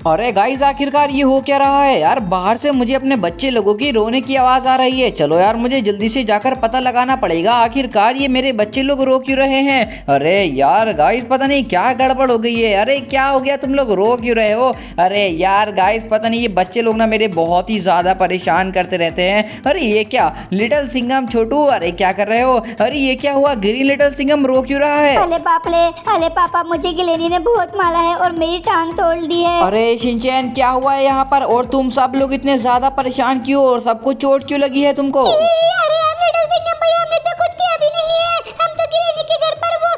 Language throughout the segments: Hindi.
अरे गाइस, आखिरकार ये हो क्या रहा है यार। बाहर से मुझे अपने बच्चे लोगों की रोने की आवाज आ रही है। चलो यार, मुझे जल्दी से जाकर पता लगाना पड़ेगा आखिरकार ये मेरे बच्चे लोग रो क्यों रहे हैं। अरे यार गाइस, पता नहीं क्या गड़बड़ हो गई है। अरे क्या हो गया, तुम लोग रो क्यों रहे हो। अरे यार गाइस, पता नहीं ये बच्चे लोग ना मेरे बहुत ही ज्यादा परेशान करते रहते हैं। अरे ये क्या लिटिल सिंघम छोटू, अरे क्या कर रहे हो। अरे ये क्या हुआ, ग्रीन लिटिल सिंघम रो क्यों रहा है। अरे बाप रे, अरे पापा मुझे गिलेनी ने बहुत मारा है और मेरी टांग तोड़ दी है। अरे शिनचैन, क्या हुआ है यहाँ पर, और तुम सब लोग इतने ज्यादा परेशान क्यों, और सबको चोट क्यों लगी है तुमको। अरे यार लिटिल सिंघम भैया, हमने तो कुछ किया भी नहीं है। हम तो गिरेनी के घर पर वो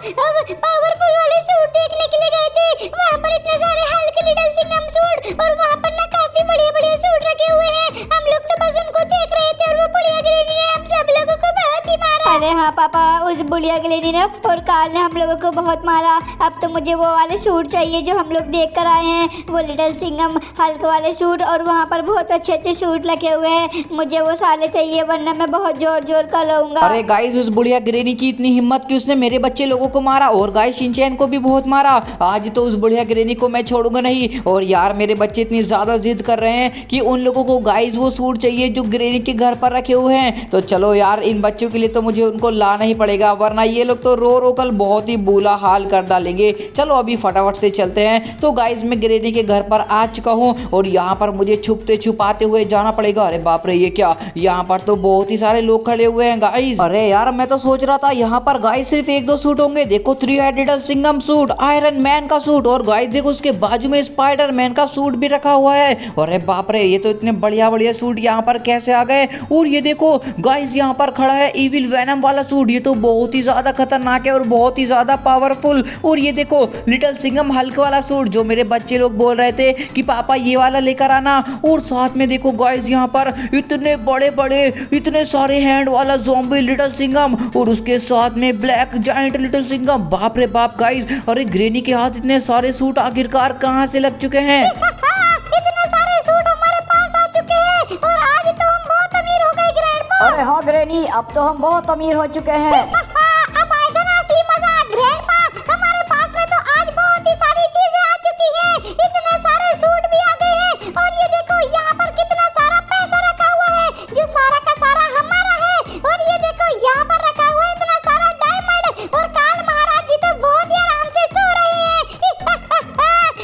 पावरफुल वाले सूट देखने के लिए गए थे। वहाँ पर इतने सारे हल्क लिटिल सिंघम सूट और वहाँ पर ना काफी बढ़िया बढ़िया सूट रखे हुए हैं। हम लोग तो बस उनको देख रहे थे और वो बुढ़िया गिरेनी ने हम सब लोगों को बहुत ही मारा। अरे हाँ पापा, उस बुढ़िया गिरेनी ने और काल ने हम लोगों को बहुत मारा। अब तो मुझे वो वाले सूट चाहिए जो हम लोग देख कर आए हैं, वो लिटिल सिंघम हल्क वाले सूट, और वहाँ पर बहुत अच्छे अच्छे सूट लगे हुए हैं। मुझे वो साले चाहिए, वरना मैं बहुत जोर जोर कर लूंगा। अरे गाइस, उस बुढ़िया गिरेनी की इतनी हिम्मत कि उसने मेरे बच्चे लोगों को मारा, और गाइस शिनचैन को भी बहुत मारा। आज तो उस बुढ़िया गिरेनी को मैं छोड़ूंगा नहीं। और यार मेरे बच्चे इतनी ज्यादा जिद कर रहे हैं कि उन लोगों को गाइस वो सूट चाहिए जो गिरेनी के घर पर रखे हुए हैं। तो चलो यार, इन बच्चों के लिए तो मुझे उनको लाना ही पड़ेगा, वरना ये लोग तो रो रो कर बहुत ही बुरा हाल कर डालेंगे। चलो अभी फटाफट से चलते हैं। तो गाइस मैं गिरेनी के घर पर आ चुका हूँ और यहाँ पर मुझे छुपते छुपाते हुए जाना पड़ेगा। अरे बाप रे, ये क्या, यहाँ पर तो बहुत ही सारे लोग खड़े हुए हैं गाइस। अरे यार, मैं तो सोच रहा था यहाँ पर गाइस सिर्फ एक दो सूट होंगे। देखो, three headed Singham suit, iron man का सूट, और गाइस देखो उसके बाजू में स्पाइडर मैन का सूट भी रखा हुआ है। अरे बाप रे, ये तो इतने बढ़िया बढ़िया सूट यहाँ पर कैसे आ गए। और ये देखो गाइस, यहाँ पर खड़ा है इविल वेनम वाला सूट। ये तो बहुत ही ज्यादा खतरनाक है और बहुत ही ज्यादा पावरफुल। और ये देखो लिटिल सिंघम हल्क वाला सूट, जो मेरे बच्चे लोग बोल रहे थे कि पापा ये वाला लेकर आना। और साथ में देखो गाइस, यहाँ पर इतने बड़े बड़े इतने सारे हैंड वाला ज़ॉम्बी लिटिल सिंघम, और उसके साथ में ब्लैक जायंट लिटिल सिंघम। बाप रे बाप गाइस, अरे ग्रेनी के हाथ इतने सारे सूट आखिरकार कहाँ से लग चुके हैं। इतने सारे सूट हमारे पास आ चुके हैं और आज तो हम बहुत अमीर हो गए ग्रैंडपा। अरे हाँ ग्रैनी, अब तो हम बहुत अमीर हो चुके हैं। अब आएगा ना असली मजा ग्रैंडपा। हमारे पास में तो आज बहुत ही सारी चीजें आ चुकी हैं। इतने सारे सूट भी आ गए हैं और ये देखो यहाँ पर कितना सारा पैसा रखा हुआ है जो सारा का सारा हमारा है। और ये देखो यहाँ पर रखा हुआ है इतना सारा डायमंड, और काल महाराज जी तो बहुत ही आराम से सो रहे हैं।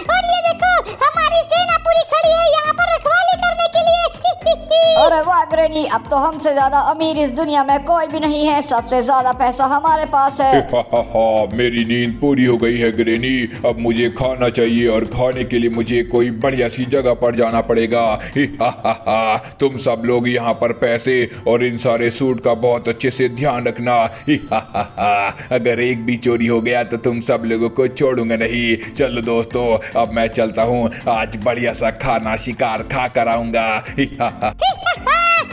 और ये देखो हमारी सेना पूरी खड़ी है यहाँ पर रखवाली करने के लिए। अरे वाह ग्रैनी, अब तो हमसे ज्यादा अमीर इस दुनिया में कोई भी नहीं है। सबसे ज्यादा पैसा हमारे पास है। मेरी नींद पूरी हो गई है ग्रैनी। अब मुझे खाना चाहिए और खाने के लिए मुझे कोई बढ़िया सी जगह पर जाना पड़ेगा। तुम सब लोग यहाँ पर पैसे और इन सारे सूट का बहुत अच्छे से ध्यान रखना। अगर एक भी चोरी हो गया तो तुम सब लोगों को छोड़ूंगा नहीं। चलो दोस्तों, अब मैं चलता हूँ। आज बढ़िया सा खाना शिकार खा कर आऊंगा।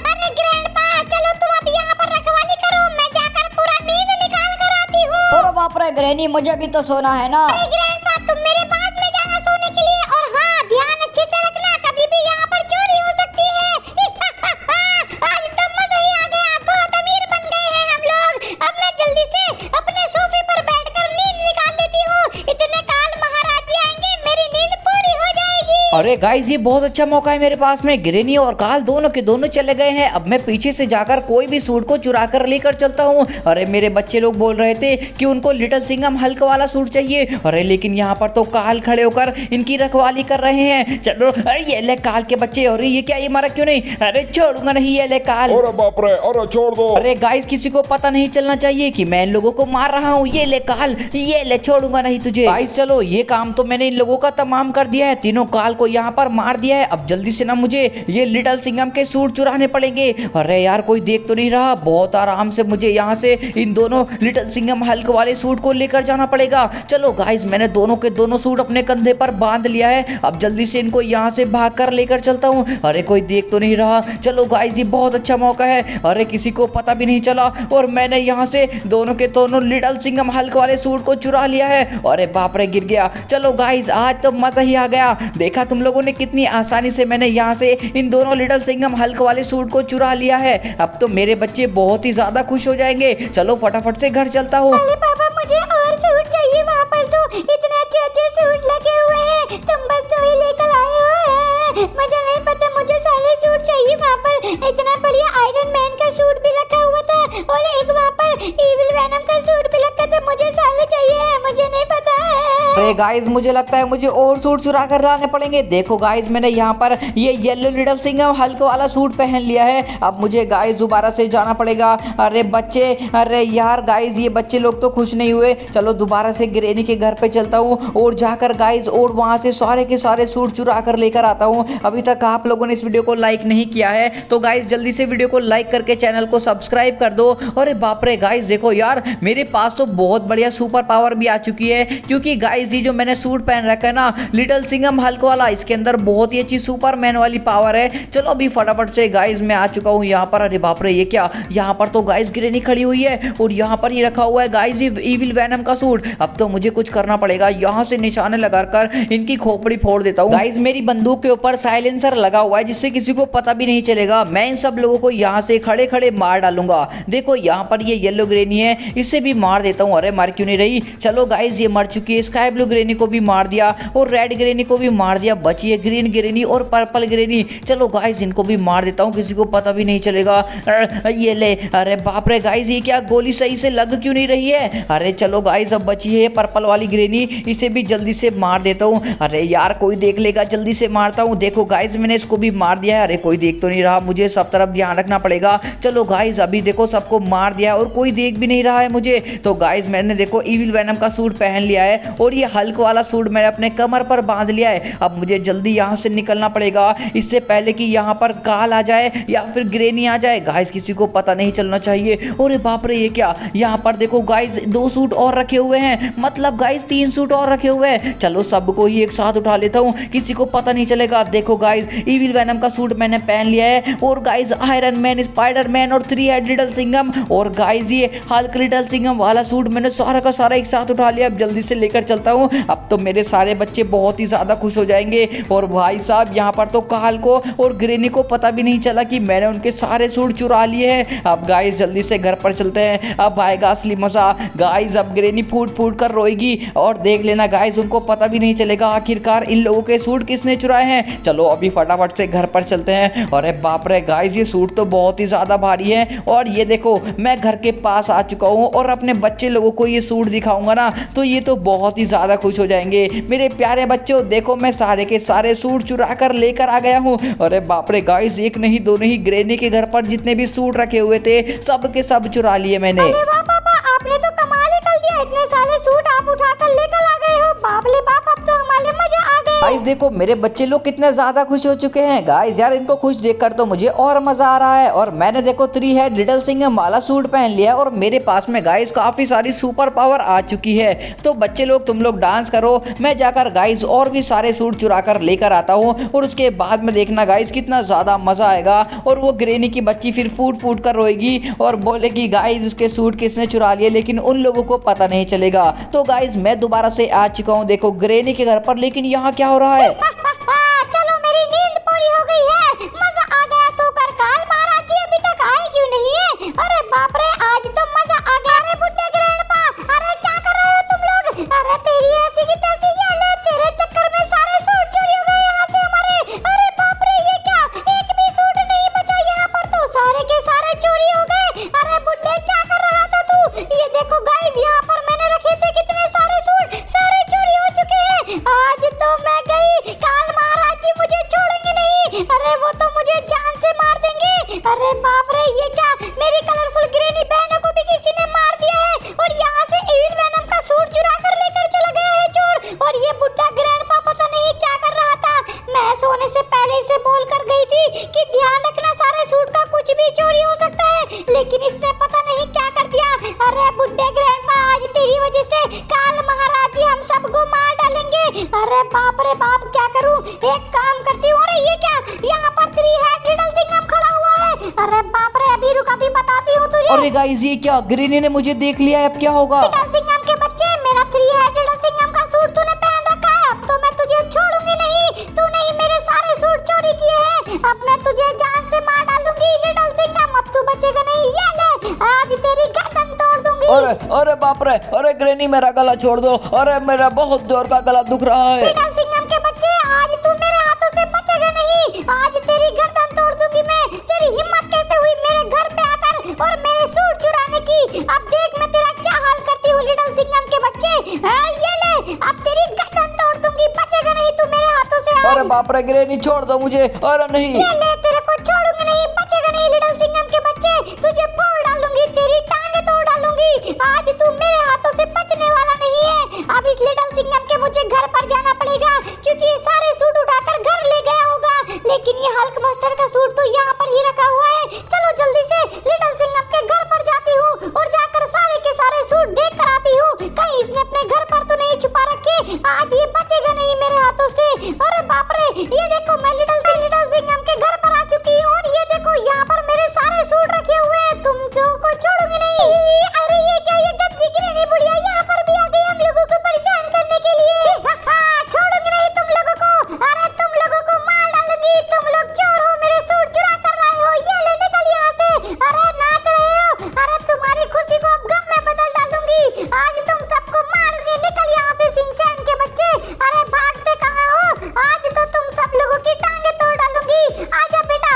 अरे ग्रैंडपा, चलो तुम अब यहाँ पर रखवाली करो, मैं जाकर पूरा नींद निकाल कर आती हूँ। अरे बाप रे ग्रैनी, मुझे भी तो सोना है ना। अरे ग्रैंडपा, तुम मेरे बाद में जाना सोने के लिए, और हाँ ध्यान अच्छे से रखना, कभी भी यहाँ पर चोरी हो सकती है। आज तो मजा ही आ गया, बहुत अमीर बन गए हैं हम लोग। अब मैं जल्दी से अपने सोफे पर बैठकर नींद निकाल लेती हूँ। इतने काल महाराज जी आएंगे, मेरी नींद पूरी हो जाएगी। अरे गाइस, ये बहुत अच्छा मौका है मेरे पास में। गिरेनी और काल दोनों के दोनों चले गए हैं। अब मैं पीछे से जाकर कोई भी सूट को चुरा कर लेकर चलता हूँ। अरे मेरे बच्चे लोग बोल रहे थे कि उनको लिटिल सिंघम हल्क वाला सूट चाहिए। अरे लेकिन यहाँ पर तो काल खड़े होकर इनकी रखवाली कर रहे हैं। चलो, अरे ये ले काल के बच्चे। अरे ये क्या, ये मारा क्यों नहीं। अरे छोड़ूंगा नहीं, ये ले काल। अरे बाप रे, अरे छोड़ दो। अरे गाइस, किसी को पता नहीं चलना चाहिए कि मैं इन लोगों को मार रहा हूँ। ये ले काल, ये ले, छोड़ूंगा नहीं तुझे। गाइस चलो, ये काम तो मैंने इन लोगों का तमाम कर दिया है। तीनों काल को यहाँ पर मार दिया है। अब जल्दी से ना मुझे ये लिटिल सिंघम के सूट चुराने पड़ेंगे। अरे यार, कोई देख तो नहीं रहा। बहुत आराम से मुझे यहाँ से इन दोनों लिटिल सिंघम हल्क वाले सूट को लेकर जाना पड़ेगा। चलो गाइस, मैंने दोनों के दोनों सूट अपने कंधे पर बांध लिया है। अब जल्दी से इनको यहाँ से भाग कर लेकर चलता हूँ। अरे कोई देख तो नहीं रहा। चलो गाइस, ये बहुत अच्छा मौका है। अरे किसी को पता भी नहीं चला और मैंने यहाँ से दोनों के दोनों लिटिल सिंघम हल्क वाले सूट को चुरा लिया है। अरे बाप रे, गिर गया। चलो गाइस, आज तो मजा ही आ गया। देखा तुम लोगों ने कितनी आसानी से मैंने यहाँ से इन दोनों लिटिल सिंघम हल्क वाले सूट को चुरा लिया है। अब तो मेरे बच्चे बहुत ही ज्यादा खुश हो जाएंगे। चलो फटाफट से घर चलता हूँ। अरे पापा, मुझे और सूट चाहिए। वहाँ पर तो इतने अच्छे अच्छे सूट लगे हुए हैं, तुम बस तो ही लेकर आए हो। इतना बढ़िया आयरन मैन का सूट भी रखा हुआ था और एक वहाँ पर इविल वैनम का सूट भी रखा था। मुझे साले चाहिए, मुझे नहीं पता है। अरे गाइस मुझे लगता है मुझे और सूट चुरा कर लाने पड़ेंगे। देखो गाइस मैंने यहाँ पर ये येलो लिटिल सिंघम हल्क वाला सूट पहन लिया है। अब मुझे गाइस दोबारा से जाना पड़ेगा। अरे बच्चे, अरे यार गाइस ये बच्चे लोग तो खुश नहीं हुए। चलो दोबारा से ग्रैनी के घर पे चलता हूँ और जाकर गाइस और वहाँ से सारे के सारे सूट चुरा कर लेकर आता हूँ। अभी तक आप लोगों ने इस वीडियो को लाइक नहीं किया है तो गाइस जल्दी से वीडियो को लाइक करके चैनल को सब्सक्राइब कर दो। अरे बाप रे गाइस देखो यार मेरे पास तो बहुत बढ़िया सुपर पावर भी आ चुकी है, क्योंकि गाइस ये जो मैंने सूट पहन रखा है ना लिटिल सिंघम हल्क वाला, इसके अंदर बहुत ही अच्छी सुपरमैन वाली पावर है। चलो अभी फटाफट से गाइस मैं आ चुका हूँ यहाँ पर। अरे बाप रे ये क्या, यहाँ पर तो गाइस ग्रैनी खड़ी हुई है और यहाँ पर ये रखा हुआ है गाइस ये इविल वैनम का सूट। अब तो मुझे कुछ करना पड़ेगा, यहाँ से निशाने लगाकर इनकी खोपड़ी फोड़ देता हूँ। गाइस मेरी बंदूक के ऊपर साइलेंसर लगा हुआ है जिससे किसी को पता भी नहीं चलेगा। मैं इन सब लोगों को यहाँ से खड़े खड़े मार डालूंगा। देखो यहाँ पर ये येलो ग्रैनी है, इसे भी मार देता हूँ। अरे मार क्यों नहीं रही। चलो गाइस ये मर चुकी है। स्काई ब्लू ग्रैनी को भी मार दिया और रेड ग्रैनी को भी मार दिया। बची है ग्रीन ग्रैनी और पर्पल ग्रैनी। चलो गाइस इनको भी मार देता हूँ, किसी को पता भी नहीं चलेगा। ये ले। अरे बाप रे गाइस ये क्या, गोली सही से लग क्यों नहीं रही है। अरे चलो गाइस अब बची है पर्पल वाली ग्रैनी, इसे भी जल्दी से मार देता हूँ। अरे यार कोई देख लेगा, जल्दी से मारता हूँ। देखो गाइस मैंने इसको भी मार दिया है। अरे कोई देख तो नहीं रहा, मुझे सब तरफ ध्यान रखना पड़ेगा। चलो गाइस अभी देखो सबको मार दिया और कोई देख भी नहीं रहा है मुझे। तो गाइस मैंने देखो इविल वैनम का सूट पहन लिया है और ये हल्क वाला सूट मैंने अपने कमर पर बांध लिया है। अब मुझे जल्दी यहाँ से निकलना पड़ेगा, इससे पहले कि यहाँ पर काल आ जाए या फिर ग्रैनी आ जाए। गाइस किसी को पता नहीं चलना चाहिए। अरे बाप रे ये क्या, यहाँ पर देखो गाइस 2 सूट और रखे हुए हैं, मतलब गाइस 3 सूट और रखे हुए हैं। चलो सबको ही एक साथ उठा लेता हूँ, किसी को पता नहीं चलेगा। देखो गाइस इविल वैनम का सूट मैंने पहन लिया है और guys iron man, spider man और 3 हेड लिटिल सिंघम और गाइस ये हल्क लिटिल सिंघम वाला सूट मैंने सारा का सारा एक साथ उठा लिया। अब जल्दी से लेकर चलता हूँ। अब तो मेरे सारे बच्चे बहुत ही ज्यादा खुश हो जाएंगे। और भाई साहब यहाँ पर तो काल को और ग्रैनी को पता भी नहीं चला कि मैंने उनके सारे सूट चुरा लिए हैं। अब गाइस जल्दी से घर पर चलते हैं, अब आएगा असली मजा। गाइस अब ग्रैनी फूट फूट कर रोएगी और देख लेना गाइस उनको पता भी नहीं चलेगा आखिरकार इन लोगों के सूट किसने चुराए हैं। चलो अभी फटाफट से घर पर चलते हैं। अरे बाप रे गाइस ये सूट तो बहुत ही ज्यादा भारी है और ये देखो मैं घर के पास आ चुका हूँ और अपने बच्चे लोगों को ये सूट दिखाऊंगा ना तो ये तो बहुत ही ज्यादा खुश हो जाएंगे। मेरे प्यारे बच्चों देखो मैं सारे के सारे सूट चुरा कर लेकर आ गया हूँ। अरे बाप रे गाइस एक नहीं दो नहीं, ग्रैनी के घर पर जितने भी सूट रखे हुए थे सब के सब चुरा लिए मैंने। अरे वाह पापा, आपने तो कमाल ही कर दिया, इतने सारे सूट आप उठाकर लेकर आ गए हो। बाप रे बाप, अब तो हमारे मजा आ गए। गाइस देखो मेरे बच्चे लोग कितने ज्यादा खुश हो चुके हैं। गाइस यार इनको खुश देखकर तो मुझे और मजा आ रहा है। और मैंने देखो 3 हेड लिटिल सिंघम वाला सूट पहन लिया और मेरे पास में गाइस काफी सारी सुपर पावर आ चुकी है। तो बच्चे लोग तुम लोग डांस करो, मैं जाकर गाइस और भी सारे सूट चुरा कर लेकर आता हूँ और उसके बाद में देखना गाइस कितना ज्यादा मजा आएगा। और वो ग्रैनी की बच्ची फिर फूट फूट कर रोएगी और बोलेगी गाइस उसके सूट किसने चुरा लिए, लेकिन उन लोगों को पता नहीं चलेगा। तो गाइस मैं दोबारा से आ चुका हूँ देखो ग्रैनी के घर पर, लेकिन यहाँ क्या हो रहा है। चलो मेरी नींद पूरी हो गई है, मजा आ गया सोकर। काल महाराज जी अभी तक आए क्यों नहीं है। अरे बाप रे आज तो मजा आ गया। अरे बुड्ढे ग्रैंडपा, अरे क्या कर रहे हो तुम लोग। अरे तेरी ऐसी की तैसी, ये ले तेरे चक्कर में सारे सूट चोरी हो गए यहाँ से हमारे। अरे बाप रे ये क्या, एक भी सूट नहीं बचा यहाँ पर, तो सारे के सारे चोरी हो गए। अरे बुड्ढे क्या कर रहा था तू। ये देखो गाइस यहाँ पर मैंने रखे थे कितने सारे सूट, सारे चोरी हो चुके हैं। आज तो मैं गई, काल महाराज जी मुझे छोड़ेंगे नहीं। अरे वो तो मुझे जान से मार देंगे। अरे बाप रे ये क्या, मेरी कलरफुल ग्रैनी बहनों को भी किसी ने मार दिया है और यहाँ से इविल वैनम का सूट चुरा कर लेकर चला गया है चोर। और ये बुड्ढा ग्रैंडपा पता नहीं क्या कर रहा था। मैं सोने से पहले इसे बोल कर गई थी कि ध्यान रखना सारे सूट का कुछ भी चोरी हो सकता है, लेकिन इसने पता नहीं क्या कर दिया। अरे बुड्ढे ग्रैंडपा आज तेरी वजह से काल महाराज जी हम सबको मार डालेंगे। अरे बाप रे बाप क्या करूं, एक काम करती हूँ। अरे ये क्या, यहाँ पर 3 हेड लिटिल सिंघम खड़ा हुआ है। अरे बाप रे अभी रुक, अभी बताती हूँ तुझे। अरे गाइस ये क्या, ग्रैनी ने मुझे देख लिया है, अब क्या होगा। लिटिल सिंघम के बच्चे, मेरा 3 हेड लिटिल सिंघम का सूट तूने पहन रखा है, अब तो मैं तुझे छोड़ूंगी नहीं। तूने ही मेरे सारे सूट चोरी किए हैं, अब मैं तुझे जान से मार डालूंगी लिटिल सिंघम। अब तू बचेगा नहीं, ये ले आज तेरी गर्दन तोड़ दूंगी। अरे बाप रे, अरे ग्रैनी मेरा गला छोड़ दो। अरे मेरा बहुत जोर का गला दुख रहा है। लिटिल सिंघम के बच्चे आज तू मेरे हाथों से बचेगा नहीं, आज तेरी गर्दन तोड़ दूंगी मैं। तेरी हिम्मत अरे बाप रे ग्रेनी छोड़ दो मुझे। अरे नहीं ये ले, तेरे को छोड़ूंगी नहीं, बचेगा नहीं लिटिल सिंघम के बच्चे, तुझे फोड़ डालूंगी, तेरी टांगे तोड़ डालूंगी। आज तू मेरे हाथों से बचने वाला नहीं है। अब इस लिटिल सिंघम के मुझे घर पर जाना पड़ेगा, क्योंकि ये सारे सूट उठाकर घर ले गया होगा, लेकिन ये हल्क बस्टर का सूट तो यहाँ पर ही रखा हुआ है। चलो जल्दी से लिटिल सिंघम के घर पर जाती हूँ और जाकर सारे के सारे सूट देख कर आती हूँ, कहीं इसने अपने घर पर तो नहीं छुपा रखे। आज ये बचेगा नहीं मेरे हाथों से। अरे बाप रे, ये देखो मैं लिटिल सिंघम के घर पर आ चुकी हूँ और ये देखो यहाँ पर मेरे सारे सूट रखे हुए हैं, तुम को छोड़ूंगी नहीं। अरे ये क्या, ये गंदी ग्रेनी बुढ़िया यहाँ पर भी आ गई हम लोगों को परेशान करने के लिए। छोड़ूंगी नहीं तुम लोगों को, अरे तुम लोगों को मार डालूंगी। तुम लोग चोर हो, मेरे सूट चुरा कर लाए हो, ये ले निकल यहाँ से। अरे नाच रहे हो, अरे तुम्हारी खुशी को अब गम में बदल डालूंगी। आज तुम सबको मारूंगी, निकल यहाँ से शिनचैन के बच्चे। अरे भागते कहाँ हो, आज तो तुम सब लोगों की टांगे तोड़ डालूंगी। आजा बेटा,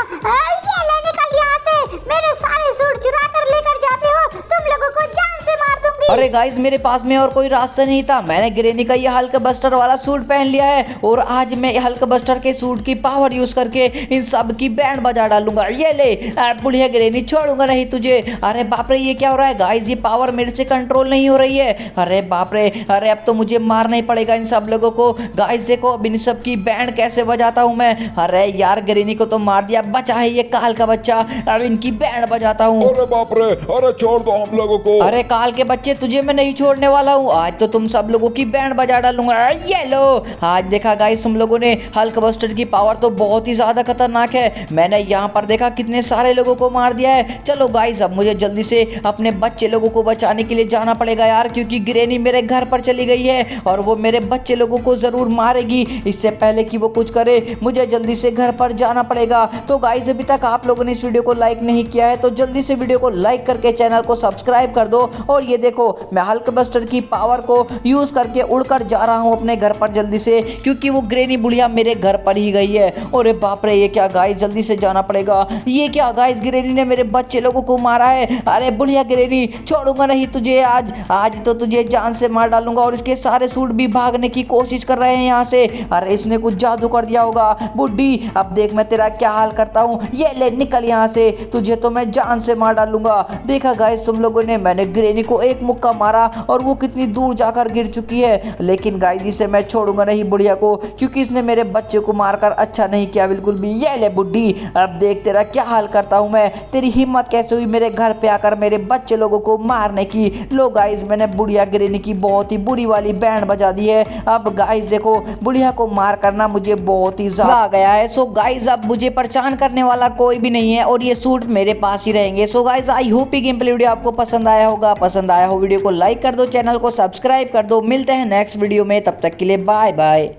ये ले निकल यहाँ से, मेरे सारे सूट चुरा कर लेकर जाते हो, तुम लोगों को जान से मार दूंगी। अरे गाइस मेरे पास में और कोई रास्ता नहीं था, मैंने ग्रेनी का ये हल्क बस्टर वाला सूट पहन लिया है और आज मैं हल्क बस्टर के सूट की पावर यूज करके इन सब की बैंड बजा डालूंगा। ये ले बुढ़िया ग्रेनी, छोड़ूंगा नहीं तुझे। अरे बाप रे, ये क्या हो रहा है गाइस, ये पावर मेरे से कंट्रोल नहीं हो रही है। अरे बाप रे, अरे अब तो मुझे मारना ही पड़ेगा इन सब लोगों को। गाइस देखो अब इन सब की बैंड कैसे बजाता हूँ मैं। अरे यार ग्रेनी को तो मार दिया, बचा है ये काल का बच्चा, अब इनकी बैंड बजाता हूँ। अरे बाप रे, अरे छोड़ दो हम लोगों को। अरे काल के बच्चे, तुझे मैं नहीं छोड़ने वाला हूँ, आज तो तुम सब लोगों की बैंड बजा डालूंगा। ये लो, आज देखा गाइस तुम लोगों ने, हल्क बस्टर की पावर तो बहुत ही ज्यादा खतरनाक है। मैंने यहाँ पर देखा कितने सारे लोगों को मार दिया है। चलो गाइस अब मुझे जल्दी से अपने बच्चे लोगों को बचाने के लिए जाना पड़ेगा यार, क्योंकि ग्रेनी मेरे घर पर चली गई है और वो मेरे बच्चे लोगों को जरूर मारेगी। इससे पहले कि वो कुछ करे मुझे जल्दी से घर पर जाना पड़ेगा। तो गाइस अभी तक आप लोगों ने इस वीडियो को लाइक नहीं किया है तो जल्दी से वीडियो को लाइक करके चैनल को सब्सक्राइब कर दो। और ये देखो मैं हल्क बस्टर की पावर को यूज करके उड़कर जा रहा हूँ अपने घर पर जल्दी से, क्योंकि वो ग्रेनी बुढ़िया मेरे घर पर ही गई है। अरे बाप रे, ये क्या गाइस, जल्दी से जाना पड़ेगा। ये क्या गाइस, ग्रेनी ने मेरे बच्चे लोगों को मारा है। अरे बुढ़िया ग्रेनी, छोड़ूंगा नहीं तुझे, आज तो तुझे जान से मार डालूंगा। और इसके सारे सूट भी भागने की कोशिश कर रहे हैं यहाँ से। अरे इसने कुछ जादू कर दिया होगा बुड्ढी, अब देख मैं तेरा क्या हाल करता हूँ। ये ले निकल यहाँ से, तुझे तो मैं जान से मार डालूंगा। देखा गाइस तुम लोगों ने, मैंने ग्रेनी को एक मुक्का मारा और वो कितनी दूर जाकर गिर चुकी है। लेकिन गाइस इसे मैं छोड़ूंगा नहीं बुढ़िया को, क्योंकि इसने मेरे बच्चे को मारकर अच्छा नहीं किया बिल्कुल भी। ये ले बुड्ढी, अब देख तेरा क्या हाल करता हूँ मैं। तेरी हिम्मत कैसे हुई मेरे घर पे आकर मेरे बच्चे लोगों को मारने की। लो गाइस मैंने बुढ़िया ग्रेनी की बहुत ही बुरी वाली बैंड बजा दी है। अब गाइस देखो बुढ़िया को मार करना मुझे बहुत ही ज्यादा आ गया है। सो गाइस अब मुझे परेशान करने वाला कोई भी नहीं है और ये सूट मेरे पास ही रहेंगे। सो गाइस आई होप ये गेम प्ले वीडियो आपको पसंद आया होगा। पसंद आया हो वीडियो को लाइक कर दो, चैनल को सब्सक्राइब कर दो। मिलते हैं नेक्स्ट वीडियो में, तब तक के लिए बाय बाय।